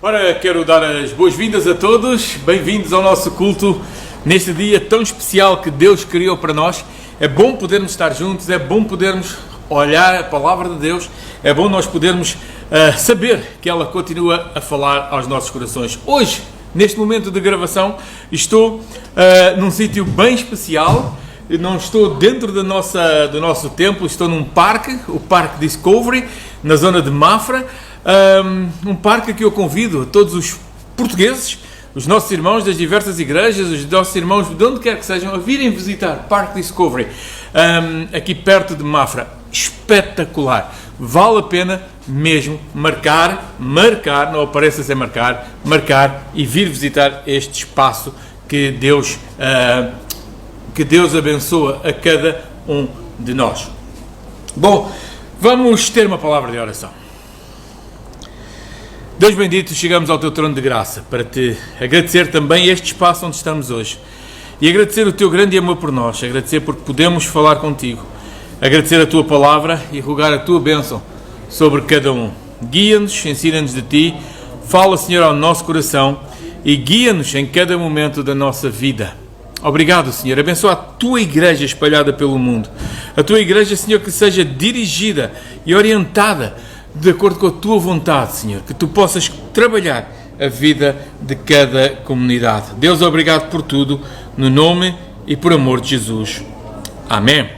Ora, quero dar as boas-vindas a todos, bem-vindos ao nosso culto neste dia tão especial que Deus criou para nós. É bom podermos estar juntos, é bom podermos olhar a palavra de Deus, é bom nós podermos saber que ela continua a falar aos nossos corações. Hoje, neste momento de gravação, estou num sítio bem especial. Não estou dentro do nosso templo, estou num parque, o Parque Discovery, na zona de Mafra. Um parque que eu convido todos os portugueses, os nossos irmãos das diversas igrejas, os nossos irmãos de onde quer que sejam, a virem visitar Parque Discovery, aqui perto de Mafra. Espetacular, vale a pena mesmo marcar, não apareça sem marcar e vir visitar este espaço que Deus abençoa a cada um de nós. Bom, vamos ter uma palavra de oração. Deus bendito, chegamos ao teu trono de graça para te agradecer também este espaço onde estamos hoje e agradecer o teu grande amor por nós, agradecer porque podemos falar contigo, agradecer a tua palavra e rogar a tua bênção sobre cada um. Guia-nos, ensina-nos de ti, fala, Senhor, ao nosso coração e guia-nos em cada momento da nossa vida. Obrigado, Senhor. Abençoa a tua igreja espalhada pelo mundo. A tua igreja, Senhor, que seja dirigida e orientada de acordo com a tua vontade, Senhor. Que tu possas trabalhar a vida de cada comunidade. Deus, obrigado por tudo, no nome e por amor de Jesus. Amém.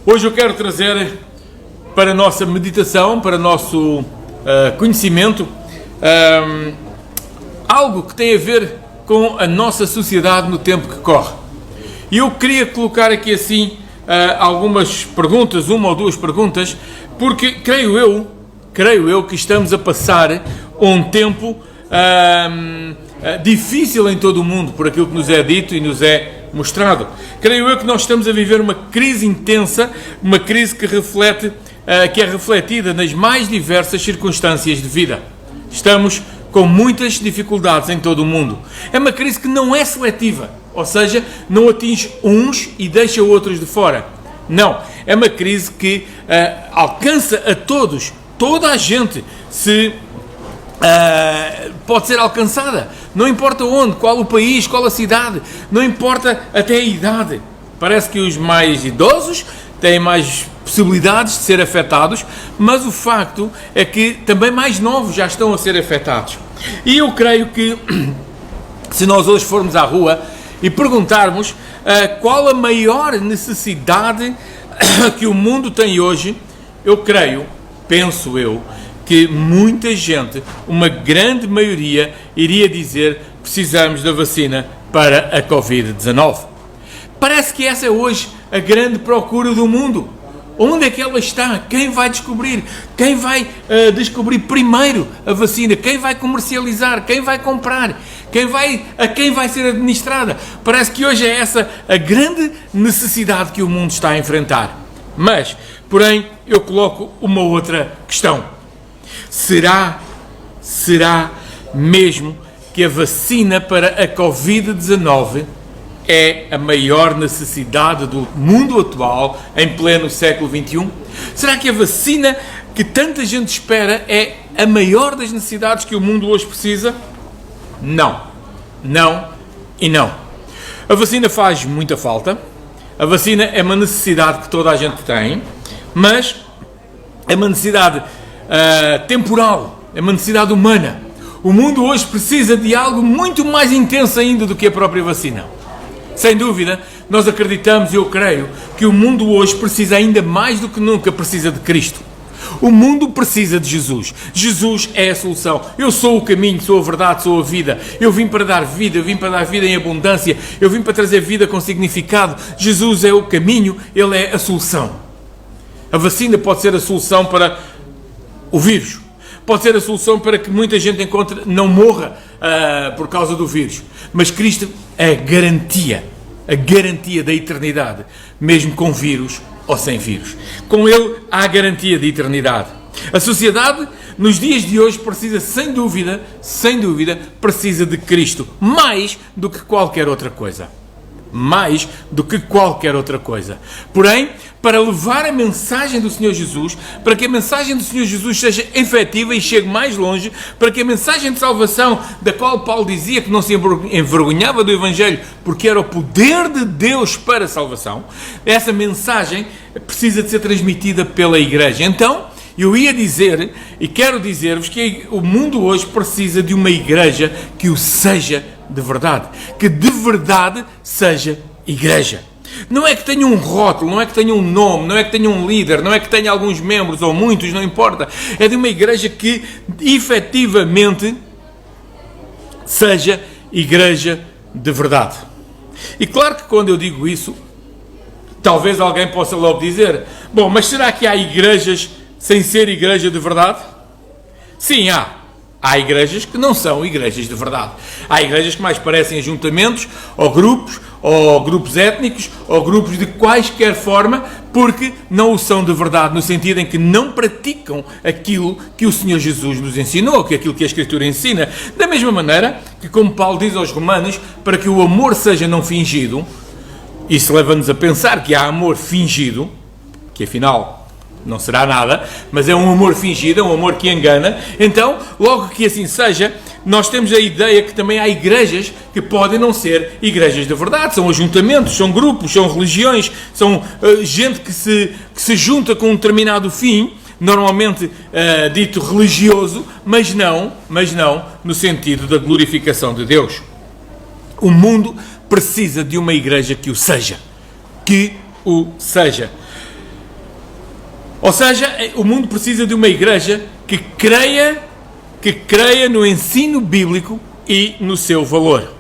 Hoje eu quero trazer para a nossa meditação, para o nosso conhecimento, algo que tem a ver com a nossa sociedade no tempo que corre. E eu queria colocar aqui assim algumas perguntas, uma ou duas perguntas, porque creio eu que estamos a passar um tempo difícil em todo o mundo, por aquilo que nos é dito e nos é mostrado. Creio eu que nós estamos a viver uma crise intensa, uma crise que é refletida nas mais diversas circunstâncias de vida. Estamos com muitas dificuldades em todo o mundo. É uma crise que não é seletiva, ou seja, não atinge uns e deixa outros de fora. Não, é uma crise que alcança a todos, toda a gente pode ser alcançada, não importa onde, qual o país, qual a cidade, não importa até a idade. Parece que os mais idosos têm mais possibilidades de ser afetados, mas o facto é que também mais novos já estão a ser afetados. E eu creio que se nós hoje formos à rua e perguntarmos qual a maior necessidade que o mundo tem hoje, penso eu, que muita gente, uma grande maioria, iria dizer: precisamos da vacina para a Covid-19. Parece que essa é hoje a grande procura do mundo. Onde é que ela está? Quem vai descobrir? Quem vai descobrir primeiro a vacina? Quem vai comercializar? Quem vai comprar? A quem vai ser administrada? Parece que hoje é essa a grande necessidade que o mundo está a enfrentar. Mas, porém, eu coloco uma outra questão. Será mesmo que a vacina para a Covid-19 é a maior necessidade do mundo atual, em pleno século XXI? Será que a vacina que tanta gente espera é a maior das necessidades que o mundo hoje precisa? Não. A vacina faz muita falta, a vacina é uma necessidade que toda a gente tem, mas é uma necessidade temporal, é uma necessidade humana. O mundo hoje precisa de algo muito mais intenso ainda do que a própria vacina. Sem dúvida, nós acreditamos e eu creio que o mundo hoje precisa ainda mais do que nunca precisa de Cristo. O mundo precisa de Jesus. Jesus é a solução. Eu sou o caminho, sou a verdade, sou a vida. Eu vim para dar vida, eu vim para dar vida em abundância. Eu vim para trazer vida com significado. Jesus é o caminho, Ele é a solução. A vacina pode ser a solução para o vírus. Pode ser a solução para que muita gente não morra por causa do vírus. Mas Cristo é a garantia da eternidade, mesmo com vírus ou sem vírus. Com Ele há a garantia de eternidade. A sociedade, nos dias de hoje, precisa, sem dúvida, precisa de Cristo, mais do que qualquer outra coisa. mais do que qualquer outra coisa. Porém, para levar a mensagem do Senhor Jesus, para que a mensagem do Senhor Jesus seja efetiva e chegue mais longe, para que a mensagem de salvação, da qual Paulo dizia que não se envergonhava do Evangelho, porque era o poder de Deus para a salvação, essa mensagem precisa de ser transmitida pela igreja. Então, eu ia dizer, e quero dizer-vos, que o mundo hoje precisa de uma igreja que o seja de verdade, que de verdade seja igreja. Não é que tenha um rótulo, não é que tenha um nome, não é que tenha um líder, não é que tenha alguns membros ou muitos, não importa. É de uma igreja que efetivamente seja igreja de verdade. E claro que quando eu digo isso, talvez alguém possa logo dizer: bom, mas será que há igrejas sem ser igreja de verdade? Sim, há. Há igrejas que não são igrejas de verdade. Há igrejas que mais parecem ajuntamentos, ou grupos étnicos, ou grupos de quaisquer forma, porque não o são de verdade, no sentido em que não praticam aquilo que o Senhor Jesus nos ensinou, que aquilo que a Escritura ensina. Da mesma maneira que, como Paulo diz aos Romanos, para que o amor seja não fingido, isso leva-nos a pensar que há amor fingido, que afinal não será nada, mas é um amor fingido, é um amor que engana. Então, logo que assim seja, nós temos a ideia que também há igrejas que podem não ser igrejas de verdade. São ajuntamentos, são grupos, são religiões, são gente que se junta com um determinado fim, normalmente dito religioso, mas não no sentido da glorificação de Deus. O mundo precisa de uma igreja que o seja. Que o seja. Ou seja, o mundo precisa de uma igreja que creia no ensino bíblico e no seu valor.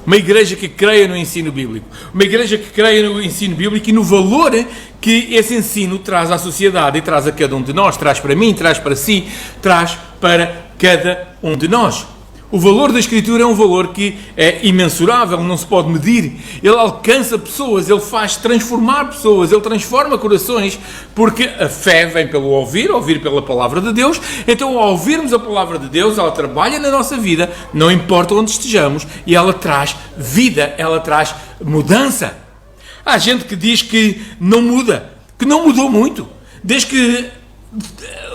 Uma igreja que creia no ensino bíblico. Uma igreja que creia no ensino bíblico e no valor que esse ensino traz à sociedade e traz a cada um de nós. Traz para mim, traz para si, traz para cada um de nós. O valor da Escritura é um valor que é imensurável, não se pode medir. Ele alcança pessoas, ele faz transformar pessoas, ele transforma corações, porque a fé vem pelo ouvir pela palavra de Deus. Então, ao ouvirmos a palavra de Deus, ela trabalha na nossa vida, não importa onde estejamos, e ela traz vida, ela traz mudança. Há gente que diz que não muda, que não mudou muito, desde que,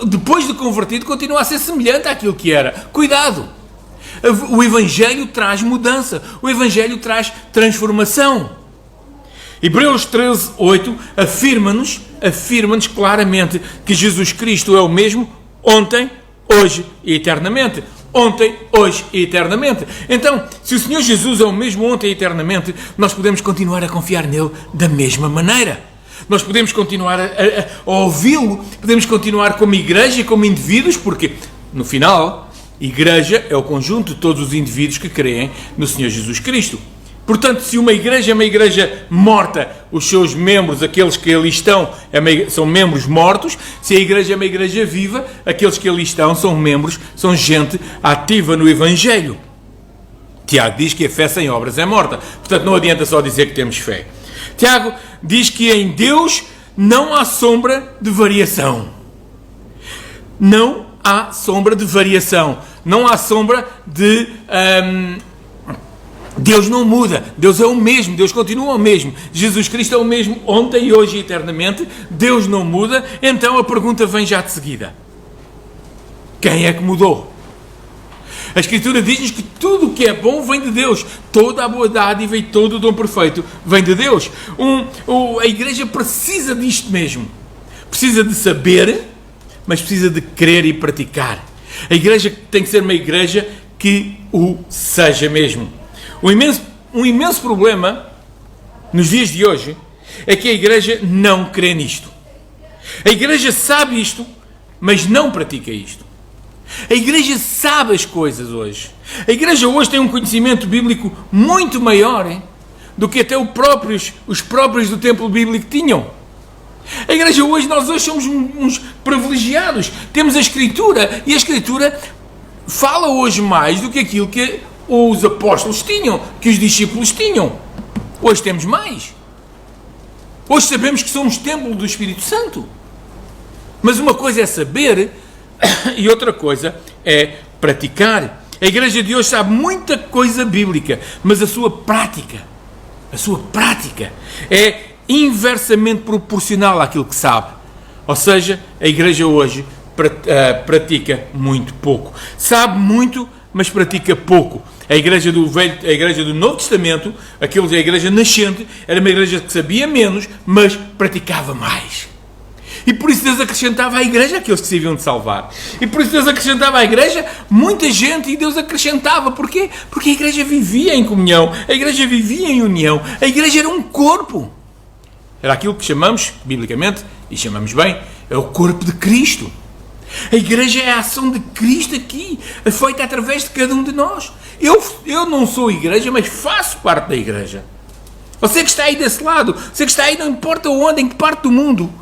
depois de convertido, continua a ser semelhante àquilo que era. Cuidado! O Evangelho traz mudança, o Evangelho traz transformação. Hebreus 13:8 afirma-nos claramente que Jesus Cristo é o mesmo ontem, hoje e eternamente. Ontem, hoje e eternamente. Então, se o Senhor Jesus é o mesmo ontem e eternamente, nós podemos continuar a confiar nele da mesma maneira. Nós podemos continuar a ouvi-lo, podemos continuar como igreja e como indivíduos, porque, no final, igreja é o conjunto de todos os indivíduos que creem no Senhor Jesus Cristo. Portanto, se uma igreja é uma igreja morta, os seus membros, aqueles que ali estão, são membros mortos. Se a igreja é uma igreja viva, aqueles que ali estão são gente ativa no Evangelho. Tiago diz que a fé sem obras é morta. Portanto, não adianta só dizer que temos fé. Tiago diz que em Deus não há sombra de variação. Não há sombra de variação, não há sombra de... Deus não muda, Deus é o mesmo, Deus continua o mesmo, Jesus Cristo é o mesmo ontem, hoje e eternamente, Deus não muda. Então a pergunta vem já de seguida: quem é que mudou? A Escritura diz-nos que tudo o que é bom vem de Deus, toda a boa dádiva e todo o dom perfeito vem de Deus. A igreja precisa disto mesmo, precisa de saber, mas precisa de crer e praticar. A igreja tem que ser uma igreja que o seja mesmo. Um imenso problema nos dias de hoje é que a igreja não crê nisto. A igreja sabe isto, mas não pratica isto. A igreja sabe as coisas hoje. A igreja hoje tem um conhecimento bíblico muito maior do que até os próprios do templo bíblico tinham. A igreja hoje, nós hoje somos uns privilegiados. Temos a Escritura, e a Escritura fala hoje mais do que aquilo que os apóstolos tinham, que os discípulos tinham. Hoje temos mais. Hoje sabemos que somos templo do Espírito Santo. Mas uma coisa é saber e outra coisa é praticar. A igreja de hoje sabe muita coisa bíblica, mas a sua prática a sua prática é inversamente proporcional àquilo que sabe. Ou seja, a igreja hoje pratica muito pouco. Sabe muito, mas pratica pouco. A igreja do Novo Testamento, a igreja nascente, era uma igreja que sabia menos, mas praticava mais. E por isso Deus acrescentava à igreja aqueles que se haviam de salvar. E por isso Deus acrescentava à igreja muita gente, e Deus acrescentava. Porquê? Porque a igreja vivia em comunhão, a igreja vivia em união, a igreja era um corpo. Era aquilo que chamamos, biblicamente, e chamamos bem, é o corpo de Cristo. A igreja é a ação de Cristo aqui, feita através de cada um de nós. Eu não sou igreja, mas faço parte da igreja. Você que está aí desse lado, você que está aí, não importa onde, em que parte do mundo,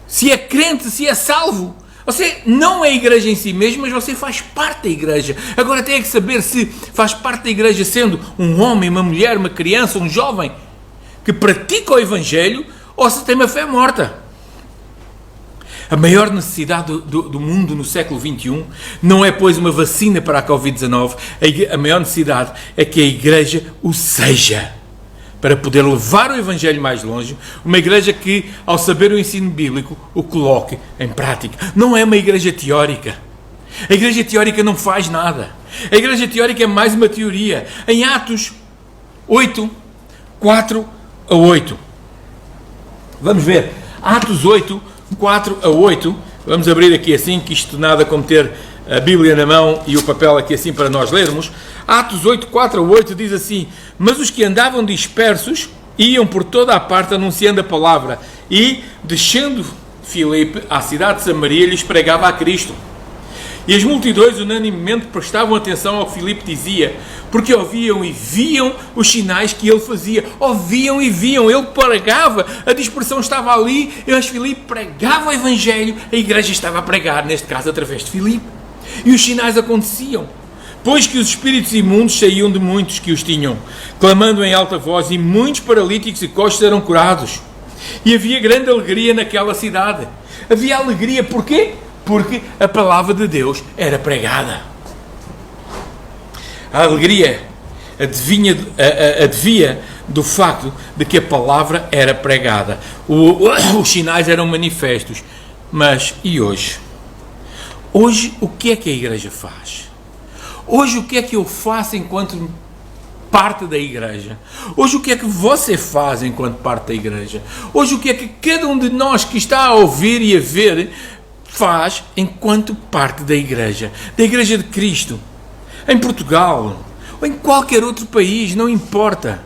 se é crente, se é salvo, você não é igreja em si mesmo, mas você faz parte da igreja. Agora tem que saber se faz parte da igreja sendo um homem, uma mulher, uma criança, um jovem que pratica o Evangelho, ou se tem uma fé morta. A maior necessidade do mundo no século XXI não é, pois, uma vacina para a Covid-19. A maior necessidade é que a igreja o seja, para poder levar o Evangelho mais longe. Uma igreja que, ao saber o ensino bíblico, o coloque em prática. Não é uma igreja teórica. A igreja teórica não faz nada. A igreja teórica é mais uma teoria. Em Atos 8, 4 a 8. Vamos ver. Atos 8, 4 a 8, vamos abrir aqui assim, que isto nada como ter a Bíblia na mão e o papel aqui assim para nós lermos. Atos 8, 4 a 8 diz assim: mas os que andavam dispersos iam por toda a parte anunciando a palavra, e descendo Filipe à cidade de Samaria, lhes pregava a Cristo. E as multidões unanimemente prestavam atenção ao que Filipe dizia, porque ouviam e viam os sinais que ele fazia. Ouviam e viam, ele pregava, a dispersão estava ali, mas Filipe pregava o Evangelho, a igreja estava a pregar, neste caso através de Filipe. E os sinais aconteciam, pois que os espíritos imundos saíam de muitos que os tinham, clamando em alta voz, e muitos paralíticos e coxos eram curados. E havia grande alegria naquela cidade. Havia alegria, porquê? Porque a palavra de Deus era pregada. A alegria advia do facto de que a palavra era pregada. Os sinais eram manifestos. Mas e hoje? Hoje o que é que a igreja faz? Hoje o que é que eu faço enquanto parte da igreja? Hoje o que é que você faz enquanto parte da igreja? Hoje o que é que cada um de nós que está a ouvir e a ver faz enquanto parte da igreja de Cristo, em Portugal ou em qualquer outro país, não importa.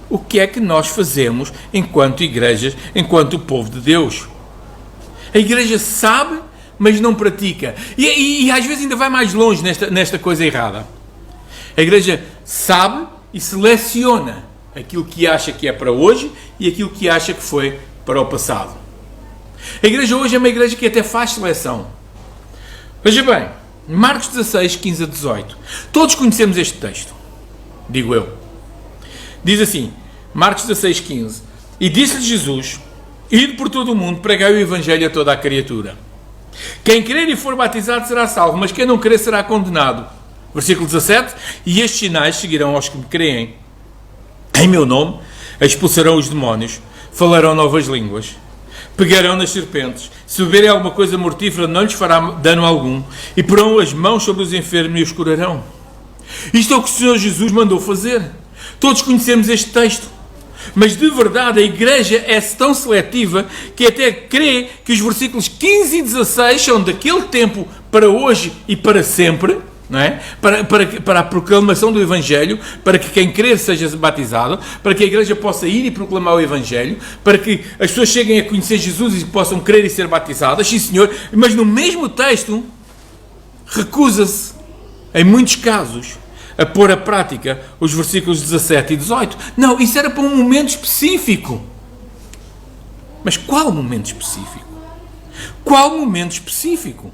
O que é que nós fazemos enquanto igrejas, enquanto povo de Deus? A igreja sabe, mas não pratica, e às vezes ainda vai mais longe nesta coisa errada. A igreja sabe e seleciona aquilo que acha que é para hoje e aquilo que acha que foi para o passado. A igreja hoje é uma igreja que até faz seleção. Veja bem, Marcos 16, 15 a 18. Todos conhecemos este texto, digo eu. Diz assim, Marcos 16, 15. E disse-lhe Jesus: ide por todo o mundo, pregai o Evangelho a toda a criatura. Quem crer e for batizado será salvo, mas quem não crer será condenado. Versículo 17. E estes sinais seguirão aos que me creem. Em meu nome expulsarão os demónios, falarão novas línguas, pegarão nas serpentes, se beberem alguma coisa mortífera não lhes fará dano algum, e porão as mãos sobre os enfermos e os curarão. Isto é o que o Senhor Jesus mandou fazer. Todos conhecemos este texto, mas de verdade a igreja é tão seletiva que até crê que os versículos 15 e 16 são daquele tempo para hoje e para sempre, não é? Para a proclamação do Evangelho, para que quem crer seja batizado, para que a igreja possa ir e proclamar o Evangelho, para que as pessoas cheguem a conhecer Jesus e possam crer e ser batizadas, sim senhor, mas no mesmo texto recusa-se, em muitos casos, a pôr à prática os versículos 17 e 18. Não, isso era para um momento específico. Mas qual momento específico? Qual momento específico?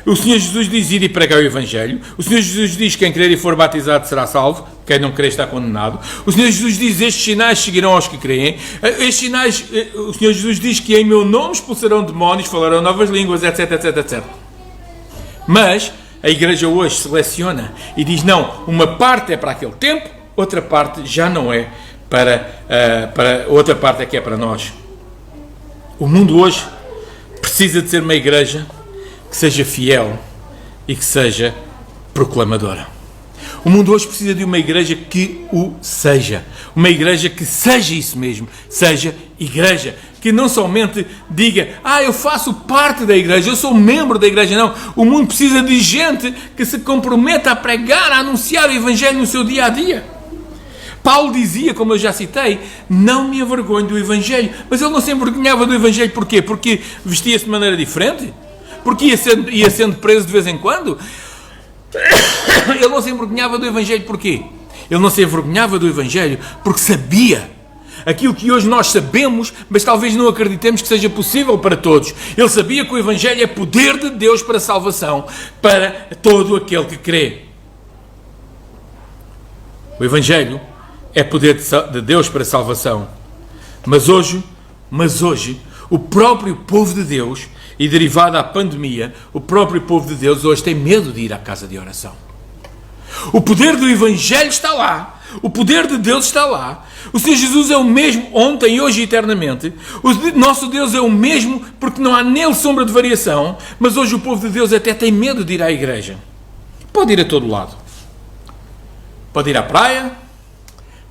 O Senhor Jesus diz: ir e pregar o Evangelho. O Senhor Jesus diz: quem crer e for batizado será salvo, quem não crer está condenado. O Senhor Jesus diz: estes sinais seguirão aos que creem. Estes sinais, o Senhor Jesus diz que em meu nome expulsarão demónios, falarão novas línguas, etc, etc, etc. Mas a igreja hoje seleciona e diz: não, uma parte é para aquele tempo, outra parte já não é para outra parte é que é para nós. O mundo hoje precisa de ser uma igreja que seja fiel e que seja proclamadora. O mundo hoje precisa de uma igreja que o seja. Uma igreja que seja isso mesmo. Seja igreja. Que não somente diga, eu faço parte da igreja, eu sou membro da igreja. Não. O mundo precisa de gente que se comprometa a pregar, a anunciar o evangelho no seu dia a dia. Paulo dizia, como eu já citei, não me envergonho do evangelho. Mas ele não se envergonhava do evangelho porquê? Porque vestia-se de maneira diferente? Porque ia sendo preso de vez em quando? Ele não se envergonhava do evangelho porquê? Ele não se envergonhava do evangelho porque sabia aquilo que hoje nós sabemos, mas talvez não acreditemos que seja possível para todos. Ele sabia que o evangelho é poder de Deus para a salvação, para todo aquele que crê. O evangelho é poder de Deus para a salvação. Mas hoje, o próprio povo de Deus, e derivado da pandemia, o próprio povo de Deus hoje tem medo de ir à casa de oração. O poder do evangelho está lá. O poder de Deus está lá. O Senhor Jesus é o mesmo ontem, hoje e eternamente. O nosso Deus é o mesmo porque não há nele sombra de variação. Mas hoje o povo de Deus até tem medo de ir à igreja. Pode ir a todo lado. Pode ir à praia,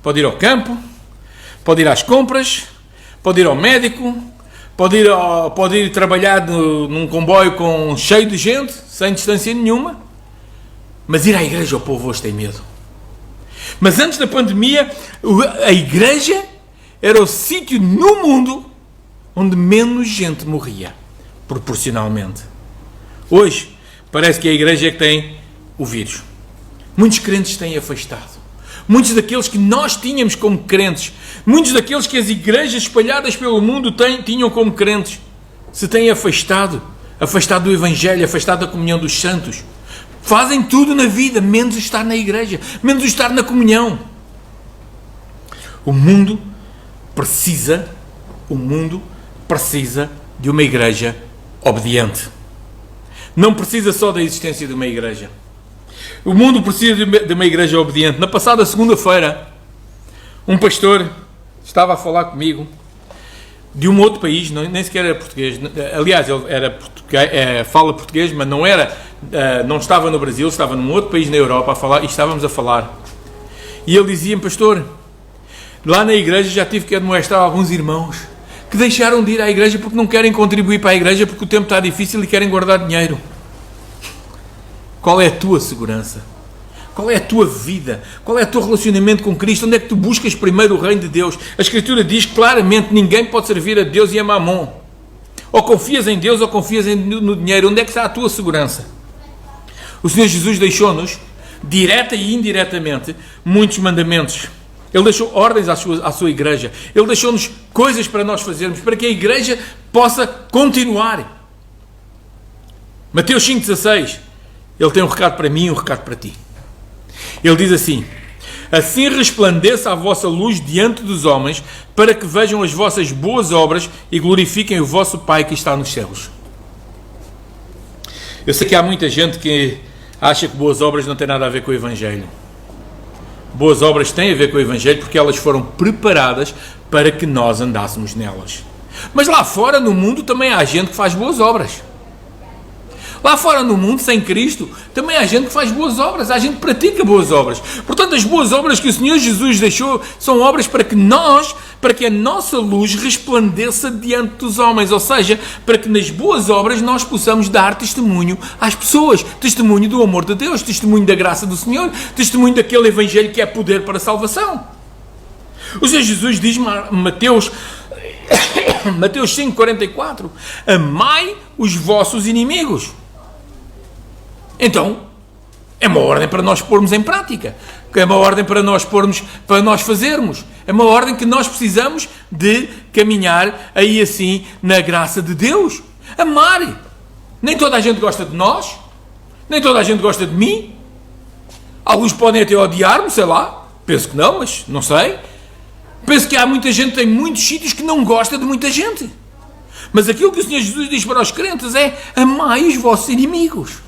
pode ir ao campo, pode ir às compras, pode ir ao médico, pode ir trabalhar num comboio cheio de gente, sem distância nenhuma. Mas ir à igreja o povo hoje tem medo. Mas antes da pandemia, a igreja era o sítio no mundo onde menos gente morria, proporcionalmente. Hoje, parece que a igreja é que tem o vírus. Muitos crentes têm afastado. Muitos daqueles que nós tínhamos como crentes, muitos daqueles que as igrejas espalhadas pelo mundo tinham como crentes, se têm afastado do evangelho, afastado da comunhão dos santos. Fazem tudo na vida, menos estar na igreja, menos estar na comunhão. O mundo precisa de uma igreja obediente. Não precisa só da existência de uma igreja. O mundo precisa de uma igreja obediente. Na passada segunda-feira, um pastor estava a falar comigo de um outro país, nem sequer era português. Aliás, ele fala português, mas não estava no Brasil, estava num outro país na Europa a falar, e estávamos a falar. E ele dizia-me, pastor, lá na igreja já tive que admoestar alguns irmãos que deixaram de ir à igreja porque não querem contribuir para a igreja porque o tempo está difícil e querem guardar dinheiro. Qual é a tua segurança? Qual é a tua vida? Qual é o teu relacionamento com Cristo? Onde é que tu buscas primeiro o reino de Deus? A Escritura diz claramente, ninguém pode servir a Deus e a Mamon. Ou confias em Deus ou confias no dinheiro. Onde é que está a tua segurança? O Senhor Jesus deixou-nos, direta e indiretamente, muitos mandamentos. Ele deixou ordens à sua igreja. Ele deixou-nos coisas para nós fazermos, para que a igreja possa continuar. Mateus 5,16, ele tem um recado para mim e um recado para ti. Ele diz assim: assim resplandeça a vossa luz diante dos homens, para que vejam as vossas boas obras e glorifiquem o vosso Pai que está nos céus. Eu sei que há muita gente que acha que boas obras não têm nada a ver com o Evangelho. Boas obras têm a ver com o Evangelho porque elas foram preparadas para que nós andássemos nelas. Mas lá fora no mundo também há gente que faz boas obras. Lá fora no mundo, sem Cristo, também há gente que faz boas obras, há gente que pratica boas obras. Portanto, as boas obras que o Senhor Jesus deixou são obras para que a nossa luz resplandeça diante dos homens, ou seja, para que nas boas obras nós possamos dar testemunho às pessoas, testemunho do amor de Deus, testemunho da graça do Senhor, testemunho daquele Evangelho que é poder para a salvação. O Senhor Jesus diz, Mateus 5,44, amai os vossos inimigos. Então, é uma ordem para nós pormos em prática, é uma ordem para nós fazermos, é uma ordem que nós precisamos de caminhar aí assim na graça de Deus. Amar. Nem toda a gente gosta de nós, nem toda a gente gosta de mim. Alguns podem até odiar-me, sei lá, penso que não, mas não sei. Penso que há muita gente que tem muitos sítios que não gosta de muita gente. Mas aquilo que o Senhor Jesus diz para os crentes é: amai os vossos inimigos.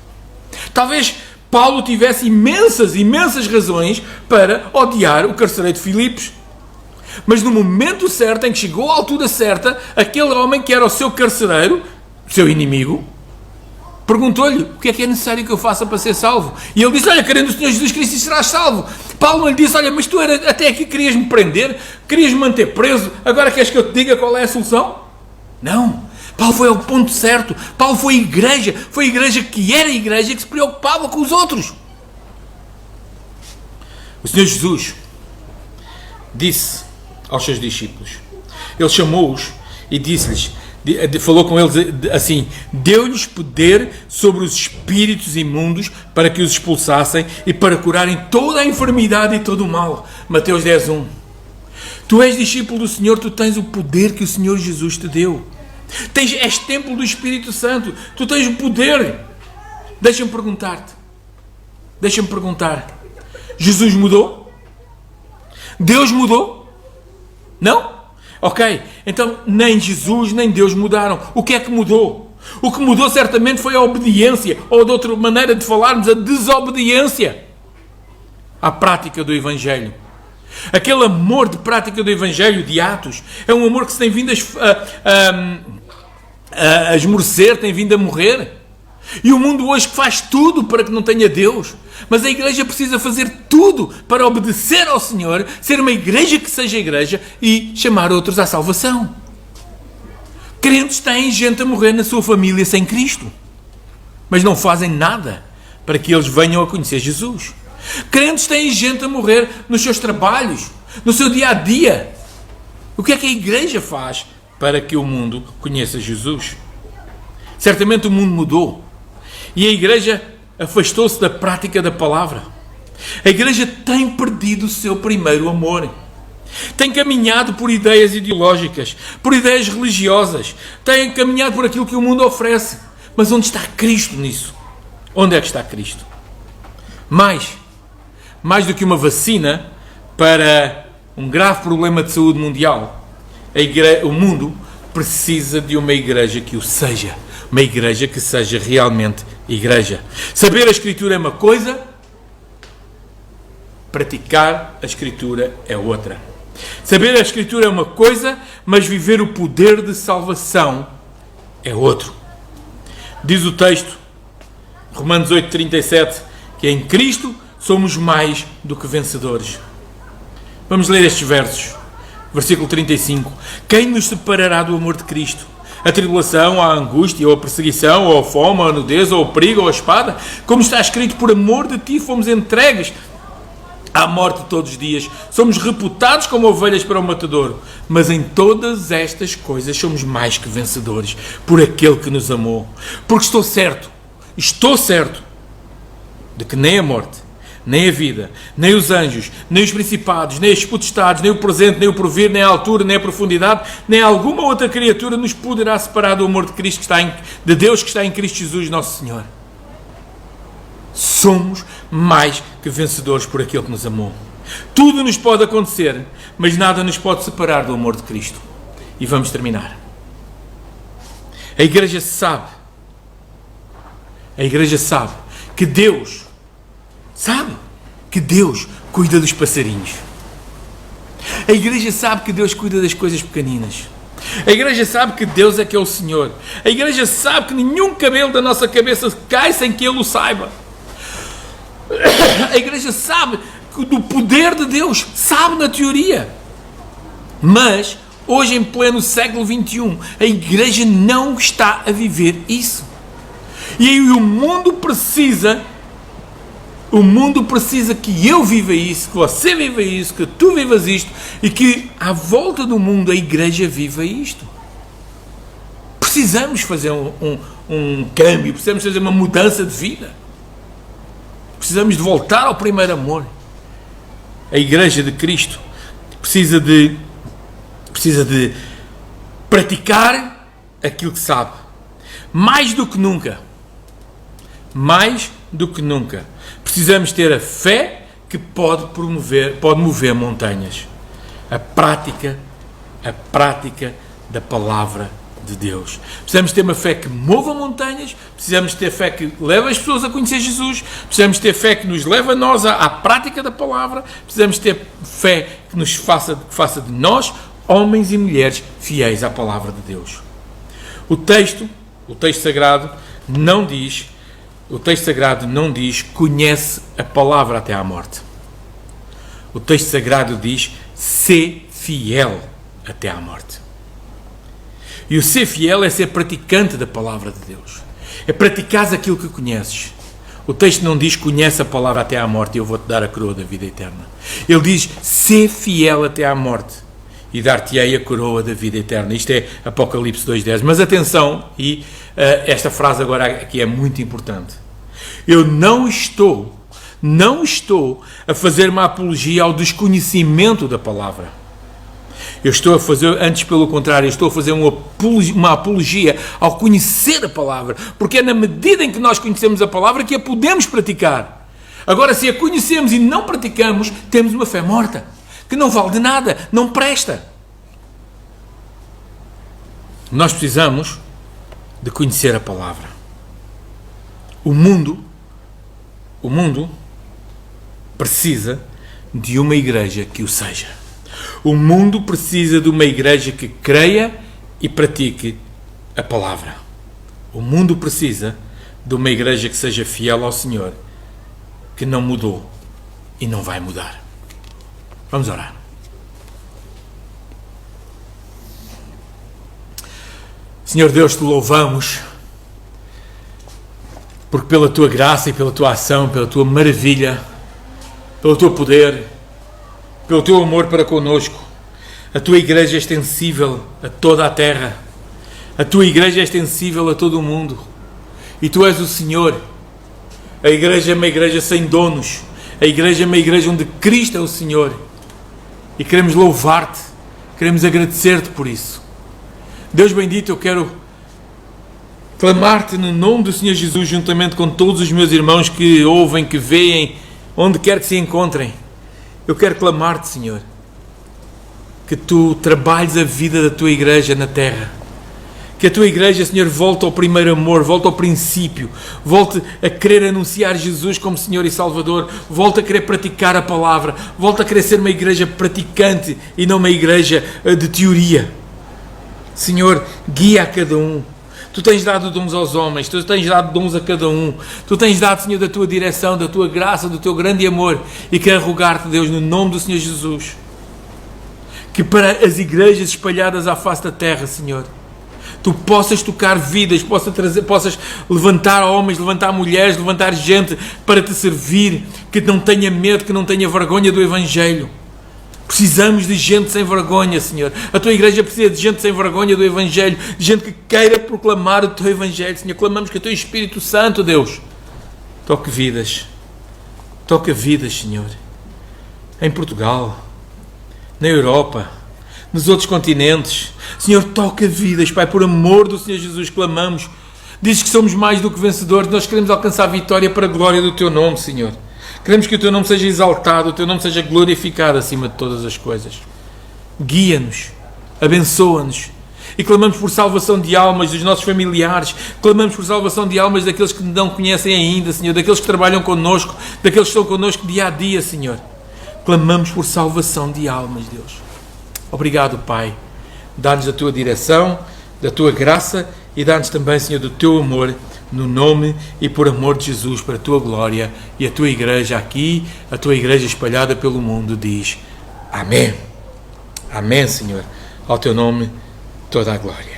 Talvez Paulo tivesse imensas razões para odiar o carcereiro de Filipos. Mas no momento certo, em que chegou à altura certa, aquele homem que era o seu carcereiro, o seu inimigo, perguntou-lhe: o que é necessário que eu faça para ser salvo? E ele disse: olha, querendo o Senhor Jesus Cristo, serás salvo. Paulo lhe disse: olha, mas tu até aqui querias me prender, querias me manter preso, agora queres que eu te diga qual é a solução? Não. Paulo foi ao ponto certo. Paulo foi a igreja que era a igreja que se preocupava com os outros. O Senhor Jesus disse aos seus discípulos, ele chamou-os e disse-lhes, falou com eles assim: deu-lhes poder sobre os espíritos imundos para que os expulsassem e para curarem toda a enfermidade e todo o mal. Mateus 10:1. Tu és discípulo do Senhor, tu tens o poder que o Senhor Jesus te deu. És templo do Espírito Santo, tu tens o poder. Deixa-me perguntar, Jesus mudou? Deus mudou? Não? Ok, então nem Jesus nem Deus mudaram. O que é que mudou? O que mudou certamente foi a obediência, ou de outra maneira de falarmos, a desobediência à prática do Evangelho. Aquele amor de prática do Evangelho de Atos é um amor que se tem vindo a esmorecer, tem vindo a morrer. E o mundo hoje faz tudo para que não tenha Deus. Mas a igreja precisa fazer tudo para obedecer ao Senhor, ser uma igreja que seja igreja e chamar outros à salvação. Crentes têm gente a morrer na sua família sem Cristo, mas não fazem nada para que eles venham a conhecer Jesus. Crentes têm gente a morrer nos seus trabalhos, no seu dia-a-dia. O que é que a igreja faz para que o mundo conheça Jesus? Certamente o mundo mudou e a igreja afastou-se da prática da palavra. A igreja tem perdido o seu primeiro amor. Tem caminhado por ideias ideológicas, por ideias religiosas, tem caminhado por aquilo que o mundo oferece. Mas onde está Cristo nisso? Onde é que está Cristo? Mais do que uma vacina para um grave problema de saúde mundial, o mundo precisa de uma igreja que o seja. Uma igreja que seja realmente igreja. Saber a Escritura é uma coisa, praticar a Escritura é outra. Saber a Escritura é uma coisa, mas viver o poder de salvação é outro. Diz o texto, Romanos 8:37, que em Cristo somos mais do que vencedores. Vamos ler estes versos. Versículo 35. Quem nos separará do amor de Cristo? A tribulação, a angústia, ou a perseguição, ou a fome, ou a nudez, ou o perigo, ou a espada? Como está escrito, por amor de ti fomos entregues à morte todos os dias. Somos reputados como ovelhas para o matadouro. Mas em todas estas coisas somos mais que vencedores por aquele que nos amou. Porque estou certo de que nem a morte, nem a vida, nem os anjos, nem os principados, nem as potestades, nem o presente, nem o porvir, nem a altura, nem a profundidade, nem alguma outra criatura nos poderá separar do amor de Cristo de Deus que está em Cristo Jesus, nosso Senhor. Somos mais que vencedores por aquele que nos amou. Tudo nos pode acontecer, mas nada nos pode separar do amor de Cristo. E vamos terminar. A igreja sabe que Deus cuida dos passarinhos. A igreja sabe que Deus cuida das coisas pequeninas. A igreja sabe que Deus é que é o Senhor. A igreja sabe que nenhum cabelo da nossa cabeça cai sem que Ele o saiba. A igreja sabe do poder de Deus, sabe na teoria. Mas, hoje em pleno século XXI, a igreja não está a viver isso. E aí o mundo precisa que eu viva isso, que você viva isso, que tu vivas isto e que à volta do mundo a igreja viva isto. Precisamos fazer um câmbio, precisamos fazer uma mudança de vida. Precisamos de voltar ao primeiro amor. A igreja de Cristo precisa de praticar aquilo que sabe. Mais do que nunca, precisamos ter a fé que pode mover montanhas. A prática da palavra de Deus. Precisamos ter uma fé que mova montanhas, precisamos ter fé que leva as pessoas a conhecer Jesus, precisamos ter fé que nos leva a nós à prática da palavra, precisamos ter fé que nos faça de nós homens e mulheres fiéis à palavra de Deus. O texto sagrado não diz conhece a palavra até à morte. O texto sagrado diz ser fiel até à morte. E o ser fiel é ser praticante da palavra de Deus. É praticares aquilo que conheces. O texto não diz conhece a palavra até à morte e eu vou-te dar a coroa da vida eterna. Ele diz ser fiel até à morte e dar-te-ei a coroa da vida eterna. Isto é Apocalipse 2:10. Mas atenção, esta frase agora aqui é muito importante. Eu não estou a fazer uma apologia ao desconhecimento da palavra. Eu estou a fazer, antes pelo contrário, eu estou a fazer uma apologia ao conhecer a palavra, porque é na medida em que nós conhecemos a palavra que a podemos praticar. Agora, se a conhecemos e não praticamos, temos uma fé morta, que não vale de nada, não presta. Nós precisamos de conhecer a palavra. O mundo precisa de uma igreja que o seja. O mundo precisa de uma igreja que creia e pratique a palavra. O mundo precisa de uma igreja que seja fiel ao Senhor, que não mudou e não vai mudar. Vamos orar. Senhor Deus, te louvamos, porque pela tua graça e pela tua ação, pela tua maravilha, pelo teu poder, pelo teu amor para connosco, a tua igreja é extensível a toda a terra, a tua igreja é extensível a todo o mundo, e tu és o Senhor. A igreja é uma igreja sem donos, a igreja é uma igreja onde Cristo é o Senhor, e queremos louvar-te, queremos agradecer-te por isso. Deus bendito, eu quero clamar-te no nome do Senhor Jesus, juntamente com todos os meus irmãos que ouvem, que veem, onde quer que se encontrem. Eu quero clamar-te, Senhor, que tu trabalhes a vida da tua igreja na terra. Que a tua igreja, Senhor, volte ao primeiro amor, volte ao princípio, volte a querer anunciar Jesus como Senhor e Salvador, volte a querer praticar a palavra, volte a querer ser uma igreja praticante e não uma igreja de teoria. Senhor, guia a cada um. Tu tens dado dons aos homens, tu tens dado dons a cada um, tu tens dado, Senhor, da tua direção, da tua graça, do teu grande amor, e quero rogar-te, Deus, no nome do Senhor Jesus, que para as igrejas espalhadas à face da terra, Senhor, tu possas tocar vidas, possas levantar homens, levantar mulheres, levantar gente para te servir, que não tenha medo, que não tenha vergonha do Evangelho. Precisamos de gente sem vergonha, Senhor. A tua igreja precisa de gente sem vergonha do Evangelho, de gente que queira proclamar o teu Evangelho, Senhor. Clamamos que o teu Espírito Santo, Deus, toque vidas, Senhor, em Portugal, na Europa, nos outros continentes. Senhor, toca vidas, Pai, por amor do Senhor Jesus, clamamos. Dizes que somos mais do que vencedores, nós queremos alcançar a vitória para a glória do teu nome, Senhor. Queremos que o teu nome seja exaltado, o teu nome seja glorificado acima de todas as coisas. Guia-nos, abençoa-nos, e clamamos por salvação de almas dos nossos familiares, clamamos por salvação de almas daqueles que não conhecem ainda, Senhor, daqueles que trabalham connosco, daqueles que estão connosco dia a dia, Senhor. Clamamos por salvação de almas, Deus. Obrigado, Pai. Dá-nos a tua direção, da tua graça, e dá-nos também, Senhor, do teu amor, no nome e por amor de Jesus, para a tua glória. E a tua igreja aqui, a tua igreja espalhada pelo mundo, diz amém. Amém, Senhor. Ao teu nome toda a glória.